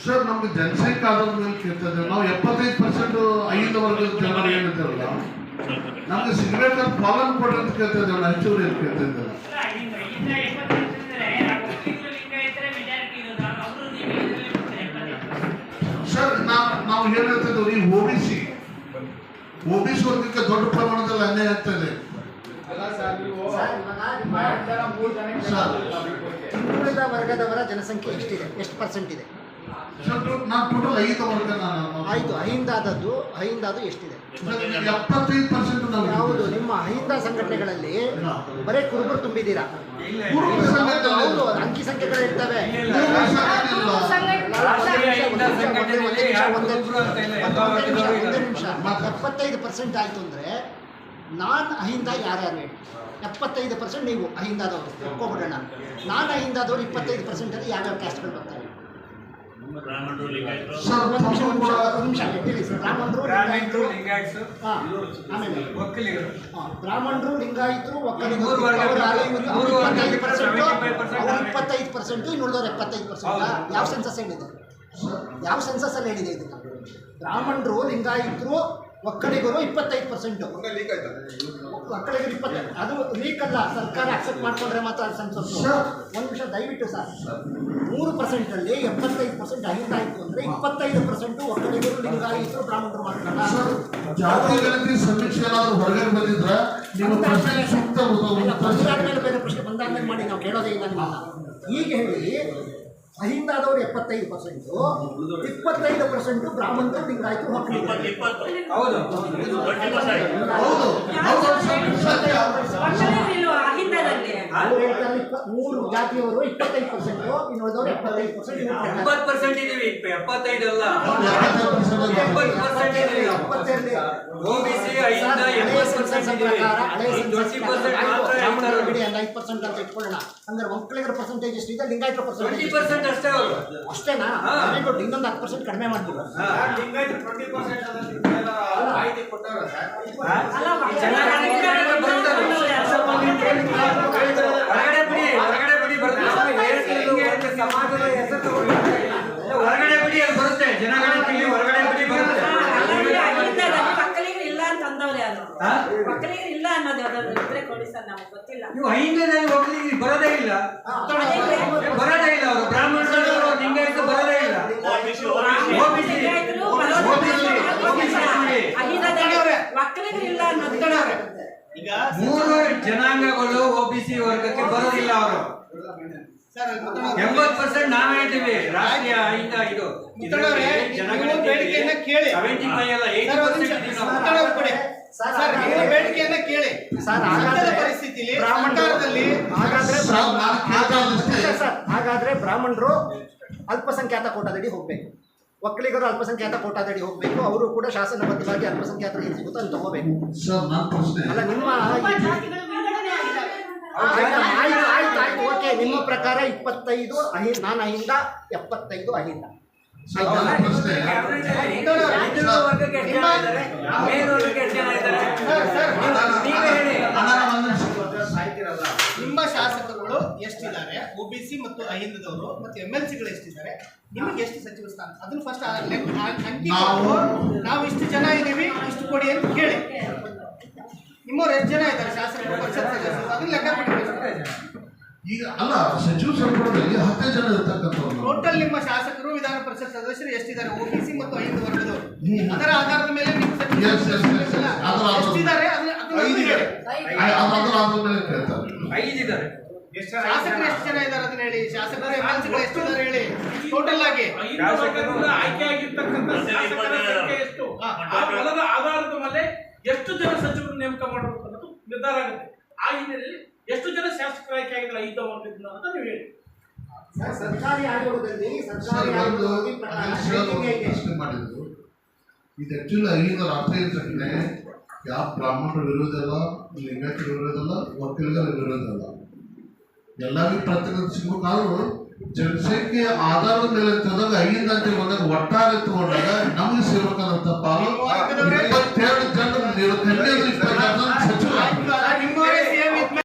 Sir ನಮ್ಗೆ ಜನಸಂಖ್ಯೆ ಆಧಾರದ ಮೇಲೆ ಕೇಳ್ತಾ ಇದ್ದೇವೆ ನಾವು 75% ಐದು ವರ್ಗದ ಜನರು ಏನಿದ್ದಾರಲ್ಲ ನಮ್ಗೆ ಸಿಗರೇಟ್ ಪಾಲನ್ ಕೊಡ್ರಿ ಅಂತ ಕೇಳ್ತಾ ಇದ್ದೇವೆ ನಾವು ಹೆಚ್ಚುವರಿ ಅಂತ ಕೇಳ್ತಾ ಇದ್ದೇವೆ ಸರ್ ನಾವು ಏನ್ ಹೇಳ್ತಾ ಇದ್ದೇವೆ ಈ ಓಬಿಸಿ ವರ್ಗಕ್ಕೆ ದೊಡ್ಡ ಪ್ರಮಾಣದಲ್ಲಿ ಅನ್ಯಾಯ ಆಗ್ತಾ ಇದೆ. ಹಿಂದುಳಿದ ವರ್ಗದವರ ಜನಸಂಖ್ಯೆ ಎಷ್ಟಿದೆ, ಎಷ್ಟು ಪರ್ಸೆಂಟ್ ಇದೆ? ನಾನು ಟೋಟಲ್ 5 ವರ್ಗ ಆಯ್ತು. ಅಹಿಂದಾದದ್ದು ಎಷ್ಟಿದೆ? 75% ಯಾವುದು ನಿಮ್ಮ ಅಹಿಂದ ಸಂಘಟನೆಗಳಲ್ಲಿ ಬರೀ ಕುರುಬರು ತುಂಬಿದ್ದೀರಾ? ಹೌದು, ಅಂಕಿ ಸಂಖ್ಯೆಗಳು ಇರ್ತವೆ. 75% ಆಯ್ತು ಅಂದ್ರೆ ನಾನ್ ಅಹಿಂದ ಯಾರ್ಯಾರು ಹೇಳಿ? 75% ನೀವು ಅಹಿಂದಾದವರು ಒಪ್ಕೊಬಿಡೋಣ. ನಾನ್ ಅಹಿಂದಾದವರು 25% ಅಲ್ಲಿ ಯಾವ್ಯಾವ ಕ್ಯಾಸ್ಟ್ಗಳು ಬರ್ತಾರೆ? ಬ್ರಾಹ್ಮಣರು, ಲಿಂಗಾಯತರು, ಒಕ್ಕಲಿಗರು 25%, ಇನ್ನುಳಿದವರು 75%. ಯಾವ ಸೆನ್ಸಸ್ ಹೇಳಿದೆ? ಯಾವ ಸೆನ್ಸಸ್ ಅಲ್ಲಿ ಹೇಳಿದೆ ಇದನ್ನ? ಬ್ರಾಹ್ಮಣರು, ಲಿಂಗಾಯತರು, ಒಕ್ಕಲಿಗರು 25%. ಒಕ್ಕಲಿಗರು 20. ಅದು ಲೀಕ್ ಅಲ್ಲ, ಸರ್ಕಾರ ಅಕ್ಸೆಪ್ಟ್ ಮಾಡ್ಕೊಂಡ್ರೆ ಮಾತ್ರ ಅದು ಸೆನ್ಸಸ್. ಒಂದು ನಿಮಿಷ ದಯವಿಟ್ಟು ಸರ್. 3% ಅಲ್ಲಿ 75% ಅಹಿಂದ ಆಯಿತು ಅಂದರೆ 25% ಒಕ್ಕಲಿಗರು, ಲಿಂಗಾಯತರು, ಬ್ರಾಹ್ಮಣರು ಮಾಡ್ತಾರೆ. ಜಾತಿ ಗಣತಿ ಸಮೀಕ್ಷೆ ಏನಾದರೂ ಹೊರಗಡೆ ಬಂದಿದ್ರೆ ನೀವು ಪ್ರಶ್ನೆ ಸೂಕ್ತ ಬಂದಾದ್ಮೇಲೆ ಬೇರೆ ಪ್ರಶ್ನೆ ಬಂದಾದ್ಮೇಲೆ ಮಾಡಿ, ನಾವು ಕೇಳೋದೇ ಇಲ್ಲ ನಿಮ್ಮನ್ನ. ಈಗ ಹೇಳಿ, ಅಹಿಂದಾದವರು 75%, 25% ಬ್ರಾಹ್ಮಣರು, ಲಿಂಗಾಯತರು, ಒಕ್ಕಲಿಗರು. ಮೂರು ಜಾತಿಯವರು 25%, ಇನ್ನುಳಿದವರು 75%. 70% ಇದೀವಿ, 75 ಅಲ್ಲ, 70% ಇದೀವಿ. OBC ಅಹಿಂದ 80% ಇದೀವಿ. 20% ಬಿಡಿ, 5% ಅಂತ ಇಟ್ಕೊಳ್ಳೋಣ. ಅಂದ್ರೆ ಒಕ್ಕಲಿಗರ ಪರ್ಸೆಂಟೇಜ್ ಎಷ್ಟಿದೆ, ಲಿಂಗಾಯತರ ಪರ್ಸೆಂಟೇಜ್ 20% ಅಷ್ಟೇ. ಅವರು ಅಷ್ಟೇನಾ? Very good. ಇನ್ನೊಂದು 10% ಕಡಿಮೆ ಮಾಡ್ತೀವಿ. ಲಿಂಗಾಯತರು 20% ಹೊರಗಡೆ ಬಿಡಿ ಸಮಾಜದ ಹೆಸರು ತಗೊಂಡು ಹೊರಗಡೆ ಬಿಡಿ, ಅದು ಬರುತ್ತೆ. ಜನಗಣತಿ ಹೊರಗಡೆ ಬಿಡಿ ಬರುತ್ತೆ. ಒಕ್ಕಲಿಗರು ಇಲ್ಲ ಅಂತ ಅಂದವ್ರೆ, ಅದು ಒಕ್ಕಲಿಗರು ಇಲ್ಲ ಅನ್ನೋದು ಇದ್ರೆ ಕೊಡಿ ಸರ್, ನಮಗೆ ಗೊತ್ತಿಲ್ಲ. ನೀವು ಅಹಿಂದದಲ್ಲಿ ಒಕ್ಕಲಿಗರು ಬರೋದೇ ಇಲ್ಲ. ಅವರು ಬ್ರಾಹ್ಮಣರು, ಲಿಂಗಾಯತರು ಬರೋದೇ ಇಲ್ಲ. ಒಕ್ಕಲಿಗರು ಇಲ್ಲ ಅನ್ನೋದು. ಈಗ 3 ಜನಾಂಗಗಳು OBC ವರ್ಗಕ್ಕೆ ಬರೋದಿಲ್ಲ. ಅವರು 80% ನಾವೇ ಇದ್ದೀವಿ. ರಾಷ್ಟ್ರೀಯ ಅಹಿಂದ ಇದು ಬೇಡಿಕೆಯನ್ನ ಕೇಳಿ. 75 ಅಲ್ಲ, 80% ಬೇಡಿಕೆಯನ್ನ ಕೇಳಿ. ಪರಿಸ್ಥಿತಿಯಲ್ಲಿ ಹಾಗಾದ್ರೆ ಬ್ರಾಹ್ಮಣರು ಅಲ್ಪಸಂಖ್ಯಾತ ಕೋಟಾದಡಿ ಹೋಗ್ಬೇಕು, ಒಕ್ಕಲಿಗರು ಅಲ್ಪಸಂಖ್ಯಾತ ಕೋಟಾದಡಿ ಹೋಗ್ಬೇಕು. ಅವರು ಕೂಡ ಶಾಸನಬದ್ಧವಾಗಿ ಅಲ್ಪಸಂಖ್ಯಾತರಿಗೆ ಏನು ಸಿಗುತ್ತೋ ಅದನ್ನು ತಗೋಬೇಕು. ಅಲ್ಲ, ನಿಮ್ಮ ಆಯ್ತು. ಓಕೆ, ನಿಮ್ಮ ಪ್ರಕಾರ 25 ನಾನ್ ಅಹಿಂದ, 75 ಅಹಿಂದ. ನಿಮ್ಮ ಶಾಸಕರುಗಳು ಎಷ್ಟಿದ್ದಾರೆ, OBC ಮತ್ತು ಅಹಿಂದದವರು ಮತ್ತು MLCಗಳು ಎಷ್ಟಿದ್ದಾರೆ, ನಿಮಗೆ ಎಷ್ಟು ಸಚಿವ ಸ್ಥಾನ, ಅದನ್ನು ಫಸ್ಟ್ ನಾವು ಇಷ್ಟು ಜನ ಇದ್ದೀವಿ, ಇಷ್ಟು ಕೊಡಿ ಅಂತ ಕೇಳಿ. ನಿಮ್ಮವ್ರು ಎಷ್ಟು ಜನ ಇದ್ದಾರೆ ಶಾಸಕರು, ಪರಿಷತ್ ಸದಸ್ಯರು, ಅದನ್ನ ಲೆಕ್ಕ ಈಗ ಅಲ್ಲ, ಸಚಿವ ಸಂಪುಟದಲ್ಲಿ 10 ಜನ ಇರ್ತಕ್ಕಂಥವ್ರು. ಟೋಟಲ್ ನಿಮ್ಮ ಶಾಸಕರು, ವಿಧಾನ ಪರಿಷತ್ ಸದಸ್ಯರು ಎಷ್ಟಿದ್ದಾರೆ OBC ಮತ್ತು ಅಹಿಂದ ವರ್ಗದವರು, ಅದರ ಆಧಾರದ ಮೇಲೆ ನಿಮ್ಮ ಎಷ್ಟಿದ್ದಾರೆ ಶಾಸಕರು ಎಷ್ಟು ಜನ ಇದ್ದಾರೆ ಅದನ್ನ ಹೇಳಿ. ಶಾಸಕರು MLCಗಳು ಎಷ್ಟಿದ್ದಾರೆ ಹೇಳಿ. ಟೋಟಲ್ ಆಗಿ ಆಯ್ಕೆ ಆಗಿರ್ತಕ್ಕಂಥ ಶಾಸಕರ ಸಂಖ್ಯೆ ಎಷ್ಟು, ಆ ಬಲದ ಆಧಾರದ ಮೇಲೆ ಎಷ್ಟು ಜನ ಸಚಿವರು ನೇಮಕ ಮಾಡಬೇಕು ಅನ್ನೋದು ನಿರ್ಧಾರ ಆಗುತ್ತೆ. ಆ ಹಿನ್ನೆಲೆಯಲ್ಲಿ ಎಷ್ಟು ಜನ ಶಾಸಕರ ಆಯ್ಕೆ ಆಗಿದ್ರೆ 5 ವರ್ಗದಿಂದ ಅಂತ ನೀವು ಹೇಳಿ. ಸರ್ಕಾರಿ ಆಯೋಗದಲ್ಲಿ ಪ್ರಶ್ನೆ ಮಾಡಿದ್ರು. ಇದು ಆಕ್ಚುಲಿ ಅಹಿಂದ ರಾಷ್ಟ್ರೀಯ ಸಂಘಟನೆ ಯಾವ ಬ್ರಾಹ್ಮಣರ ವಿರೋಧ ಅಲ್ಲ, ಲಿಂಗಾಯತರ ವಿರೋಧ ಅಲ್ಲ, ಒಕ್ಕಲಿಗರ ವಿರೋಧ ಅಲ್ಲ, ಎಲ್ಲರಿಗೂ ಪ್ರತಿನಿಧಿಸಬೇಕಾದ್ರೂ ಜನಸಂಖ್ಯೆ ಆಧಾರದ ಮೇಲೆ ತಂದಾಗ ಅಹಿಂದ ಅಂತ ಬಂದಾಗ ಒಟ್ಟಾರೆ ತಗೊಂಡಾಗ ನಮಗೆ ಸಿಗಬೇಕಾದಂತ ಪಾಲು 27 ಜನ